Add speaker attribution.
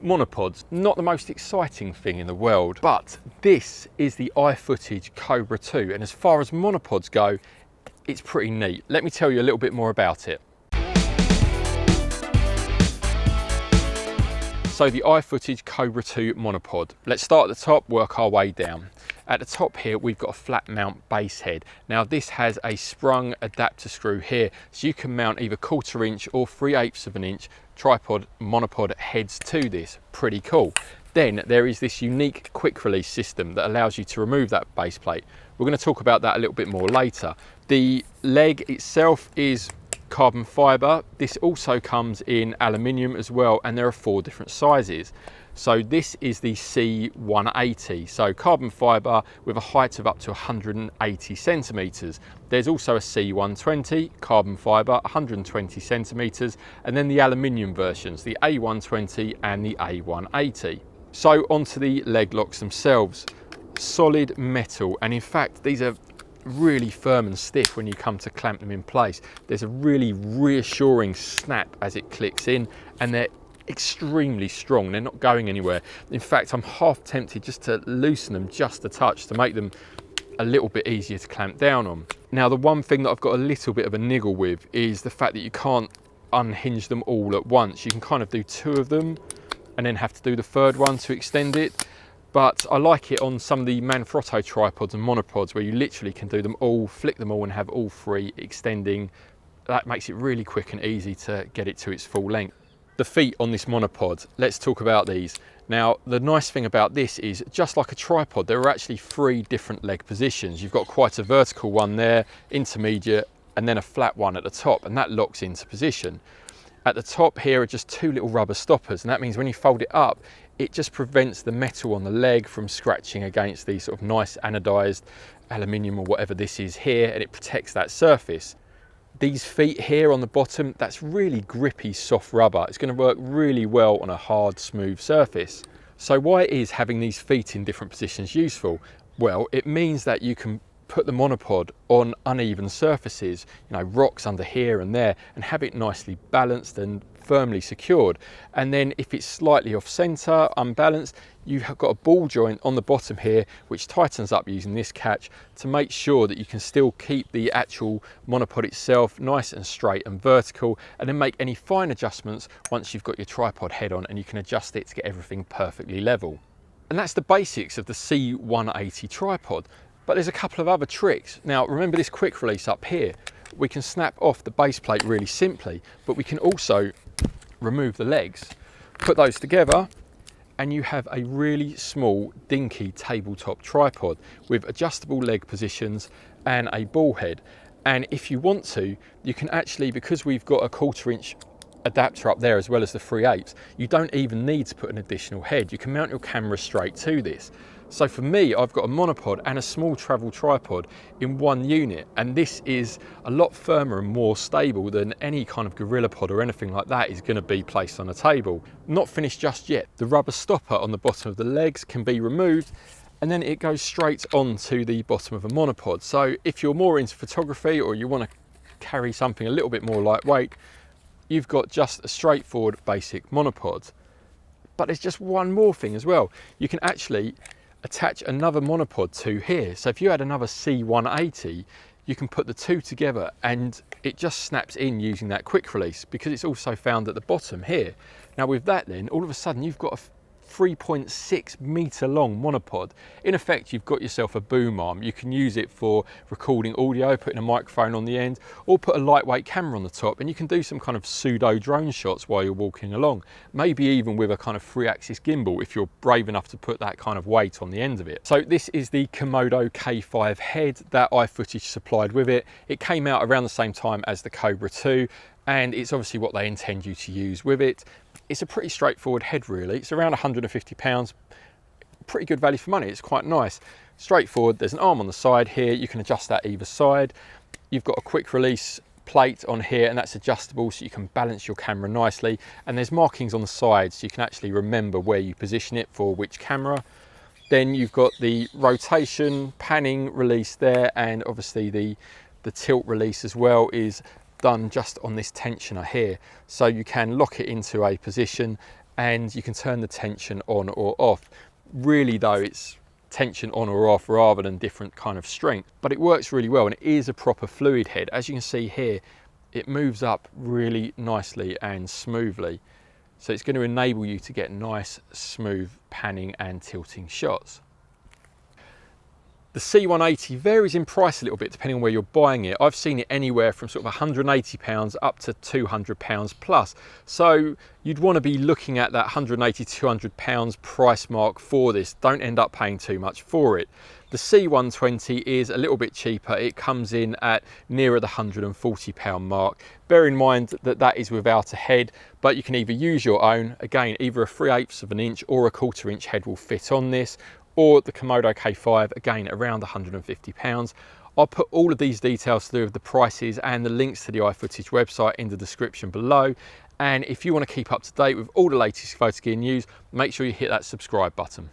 Speaker 1: Monopods, not the most exciting thing in the world, but this is the iFootage Cobra 2, and as far as monopods go, it's pretty neat. Let me tell you a little bit more about it. So the iFootage Cobra 2 monopod. Let's start at the top, work our way down. At the top here, we've got a flat mount base head. Now this has a sprung adapter screw here, so you can mount either 1/4 inch or 3/8 of an inch tripod monopod heads to this. Pretty cool. Then there is this unique quick release system that allows you to remove that base plate. We're going to talk about that a little bit more later. The leg itself is carbon fibre. This also comes in aluminium as well, and there are 4 different sizes. So this is the C180, so carbon fibre with a height of up to 180 centimetres. There's also a C120 carbon fibre, 120 centimetres, and then the aluminium versions, the A120 and the A180. So onto the leg locks themselves. Solid metal, and in fact these are really firm and stiff when you come to clamp them in place. There's a really reassuring snap as it clicks in, and they're extremely strong. They're not going anywhere. In fact, I'm half tempted just to loosen them just a touch to make them a little bit easier to clamp down on. Now, the one thing that I've got a little bit of a niggle with is the fact that you can't unhinge them all at once. You can kind of do 2 of them and then have to do the 3rd one to extend it. But I like it on some of the Manfrotto tripods and monopods where you literally can do them all, flick them all and have all 3 extending. That makes it really quick and easy to get it to its full length. The feet on this monopod, let's talk about these. Now, the nice thing about this is, just like a tripod, there are actually 3 different leg positions. You've got quite a vertical one there, intermediate, and then a flat one at the top, and that locks into position. At the top here are just 2 little rubber stoppers, and that means when you fold it up, it just prevents the metal on the leg from scratching against the sort of nice anodized aluminium or whatever this is here, and it protects that surface. These feet here on the bottom, that's really grippy, soft rubber. It's going to work really well on a hard, smooth surface. So why is having these feet in different positions useful? Well, it means that you can put the monopod on uneven surfaces, you know, rocks under here and there, and have it nicely balanced and firmly secured. And then if it's slightly off center, unbalanced, you've got a ball joint on the bottom here which tightens up using this catch to make sure that you can still keep the actual monopod itself nice and straight and vertical, and then make any fine adjustments once you've got your tripod head on, and you can adjust it to get everything perfectly level. And that's the basics of the C180 tripod. But there's a couple of other tricks. Now, remember this quick release up here. We can snap off the base plate really simply, but we can also remove the legs, put those together, and you have a really small, dinky tabletop tripod with adjustable leg positions and a ball head. And if you want to, you can actually, because we've got a 1/4 inch adapter up there as well as the 3/8, you don't even need to put an additional head. You can mount your camera straight to this. So for me, I've got a monopod and a small travel tripod in one unit, and this is a lot firmer and more stable than any kind of gorilla pod or anything like that is going to be placed on a table. Not finished just yet. The rubber stopper on the bottom of the legs can be removed, and then it goes straight onto the bottom of a monopod. So if you're more into photography or you want to carry something a little bit more lightweight, you've got just a straightforward basic monopod. But there's just one more thing as well. You can actually attach another monopod to here. So if you had another C180, you can put the 2 together and it just snaps in using that quick release, because it's also found at the bottom here. Now with that then, all of a sudden you've got a 3.6 meter long monopod. In effect, you've got yourself a boom arm. You can use it for recording audio, putting a microphone on the end, or put a lightweight camera on the top, and you can do some kind of pseudo drone shots while you're walking along. Maybe even with a kind of 3-axis gimbal if you're brave enough to put that kind of weight on the end of it. So this is the Komodo K5 head that iFootage supplied with it. It came out around the same time as the Cobra 2, and it's obviously what they intend you to use with it. It's a pretty straightforward head really. It's around £150, pretty good value for money. It's quite nice. Straightforward, there's an arm on the side here. You can adjust that either side. You've got a quick release plate on here, and that's adjustable so you can balance your camera nicely. And there's markings on the sides so you can actually remember where you position it for which camera. Then you've got the rotation, panning release there, and obviously the tilt release as well is done just on this tensioner here, so you can lock it into a position and you can turn the tension on or off. Really though, it's tension on or off rather than different kind of strength, but it works really well, and it is a proper fluid head. As you can see here, it moves up really nicely and smoothly, so it's going to enable you to get nice smooth panning and tilting shots. The C180 varies in price a little bit depending on where you're buying it. I've seen it anywhere from sort of £180 up to £200 plus. So you'd want to be looking at that £180, £200 price mark for this. Don't end up paying too much for it. The C120 is a little bit cheaper. It comes in at nearer the £140 mark. Bear in mind that that is without a head, but you can either use your own. Again, either a 3/8 of an inch or a 1/4 inch head will fit on this, or the Komodo K5, again around £150. I'll put all of these details to do with the prices and the links to the iFootage website in the description below. And if you want to keep up to date with all the latest photo gear news, make sure you hit that subscribe button.